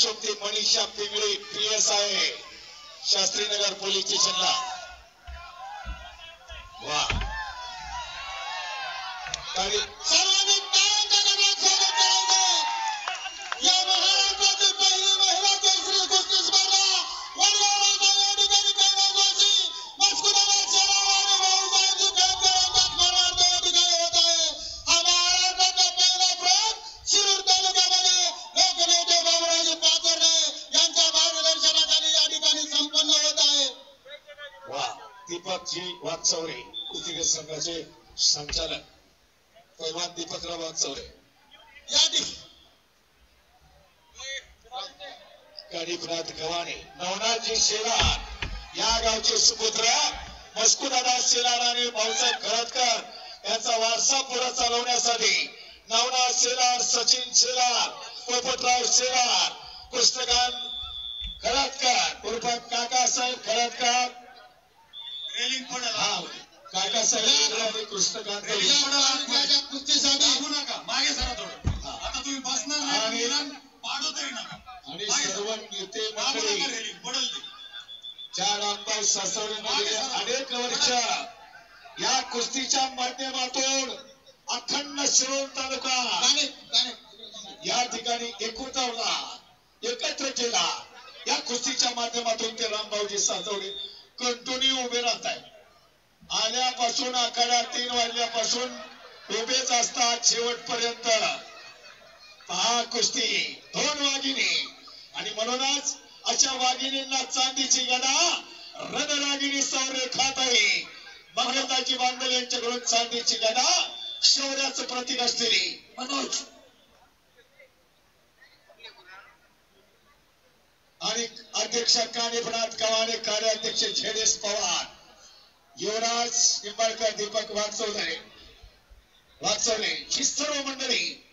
Shrimati Manisha Pingale PSI Shastrinagar police स्टेशनला। वा सर्वांनी टाळ्यांच्या गजरात स्वागत करायचं। या महाराष्ट्राची पहिली महिला केसरी कुस्ती स्पर्धा वडगाव या ठिकाणी कैलास जोशी मस्कुदाबाद शेलार आणि भाऊसाहेबजी खेळकर यांच्या स्मरणार्थ या ठिकाणी होत आहे। हा महाराष्ट्राचा पहिला प्रयोग शिरूर तालुक्यामध्ये लोकनेते बाबूरावजी पाचोर्णे यांच्या मार्गदर्शनाखाली या ठिकाणी संपन्न होत आहे। वा दीपकजी वागचौरे कुस्तीगीर संघाचे संचालक पैलवान दीपकराव वागचौरे गणितनाथ गव्हाणे नवनाथजी शेलार या गावचे सुपुत्र मस्कुदादा शेलार आणि भाऊसाहेब खळदकर यांचा वारसा पुढे चालवण्यासाठी नवनाथ शेलार सचिन शेलार पोपटराव शेलार कृष्णकांत खळदकर उर्फ काकासाहेब खळदकर रेलिंग पडल काकासाहेब कृष्णकांत कुस्तीसाठी मागे सरा थोडं आता तुम्ही बसणार नाही पाडू तरी नका आणि सर्व नेते मंडळी पडल चार आमदार सासवडीमध्ये अनेक वर्ष या कुस्तीच्या माध्यमातून अखंड शिरोळ तालुका या ठिकाणी एकवटवला एकत्र केला। या कुस्तीच्या माध्यमातून ते रामभाऊजी सासवडे कंटिन्यू उभे राहत आहेत। आल्यापासून आखाड्यात 3 वाजल्यापासून उभेच असतात शेवटपर्यंत। पहा कुस्ती 2 वाघिणी आणि म्हणूनच अशा वाघिणींना चांदीची गदा रणरागिणी संरेखात आहे। मंगलताजी बांधल यांच्याकडून चांदीची गदा शौर्याचं प्रतीक असलेली मनोज आणि अध्यक्ष कानिफनाथ गव्हाणे कार्याध्यक्ष झेडेस पवार युवराज निंबाळकर दीपक वागचौरे ही सर्व मंडळी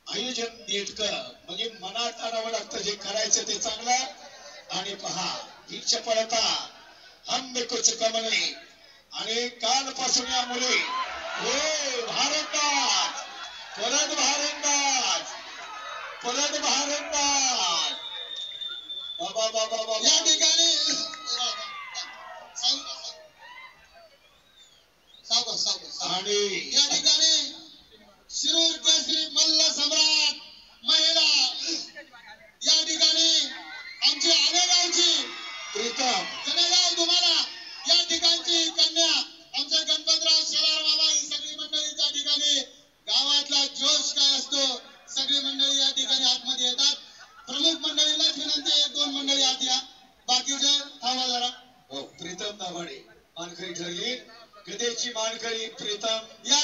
आयोजन नेटकं म्हणजे मनात आणावं लागतं। जे करायचं ते चांगलं आणि पहा ही चपळता हम में कुछ कम नहीं आणि कालपासून या मुली हो भारंदाज पलट भारंदाज बाबा या ठिकाणी आणि या ठिकाणी शिरूर केसरी मल्ल सम्राट महिला या ठिकाणी आमची आलेगावची प्रीतम जनेगाव तुम्हाला या ठिकाणची कन्या आमचे गणपतराव शेलार मामा ही सगळी मंडळी त्या ठिकाणी गावातला जोश काय असतो सगळी मंडळी या ठिकाणी आतमध्ये येतात। प्रमुख मंडळीलाच विनंती 1-2 मंडळी आत या बाकीचे थांबा जरा। हो प्रीतम दाभाडे मानकरी ठरली गदेची मानकरी प्रीतम या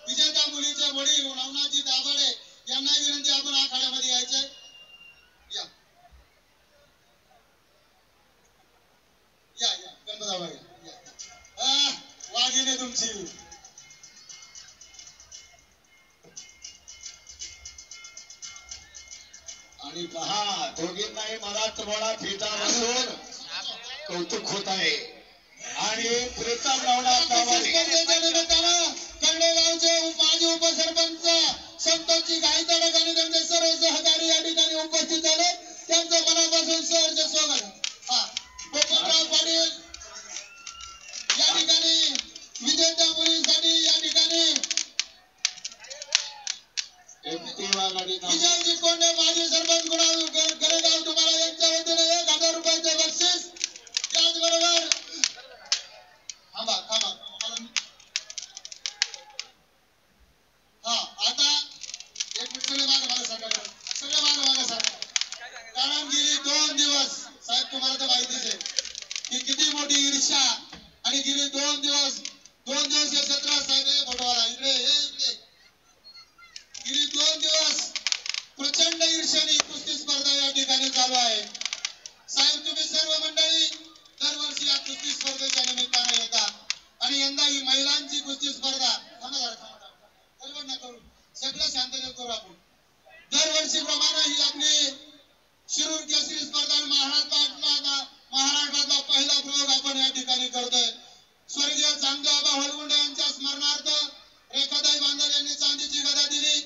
विजेत्या मुलीचे वडील नवनाथजी दाभाडे यांना विनंती आपण आखाड्यामध्ये यायचंय। या या या गणपतराव या वाघिणी तुमची आणि पहा दोघींनाही मराठवाडा फेटा बसून कौतुक होत आहे। आणि प्रीतम नवनाथ निमित्तानं कंडेगावचे माजी उपसरपंच संतोषजी गायतडक आणि त्यांचे सर्व सहकारी या ठिकाणी उपस्थित झाले त्यांचं मनापासून सहर्ष स्वागत। पोपटराव पाटील या ठिकाणी विजेत्या मुलींसाठी या ठिकाणी विजयजी कोंडे माजी सरपंच गणेगाव तुम्हाला यांच्या वतीने 1000 रुपयाचे बक्षीस। त्याचबरोबर थांबा आता 1 मिनिट सगळे मागे सांगा कारण गेली 2 दिवस साहेब तुम्हाला तर माहितीच आहे की किती मोठी ईर्ष्या आणि गेली 2 दिवस हे 17 साहेब फोटोवाला इकडे गेली 2 दिवस प्रचंड ईर्ष्याने कुस्ती स्पर्धा या ठिकाणी चालू आहे। साहेब तुम्ही सर्व मंडळी दरवर्षी या कुस्ती स्पर्धेच्या निमित्ताने येतात आणि यंदा ही महिलांची कुस्ती स्पर्धा गडबड न करू सगळं शांततेत करू आपण। दरवर्षी प्रमाणे ही आपली शिरूर केसरी स्पर्धा महाराष्ट्रातला पहिला प्रयोग आपण या ठिकाणी करतोय। स्वर्गीय चांगदेव हळगुंडे यांच्या स्मरणार्थ रेखाताई बांधल यांनी चांदीची गदा दिली।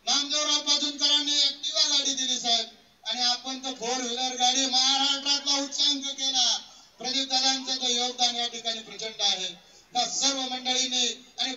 नामदेवराव पाजूनकरांनी ऍक्टिवा गाडी दिली साहेब आणि आपण तो 4 व्हीलर गाडी महाराष्ट्रातला उच्चांक केला. प्रदीप दादांचं तो योगदान या ठिकाणी प्रचंड आहे. त्या सर्व मंडळीने आणि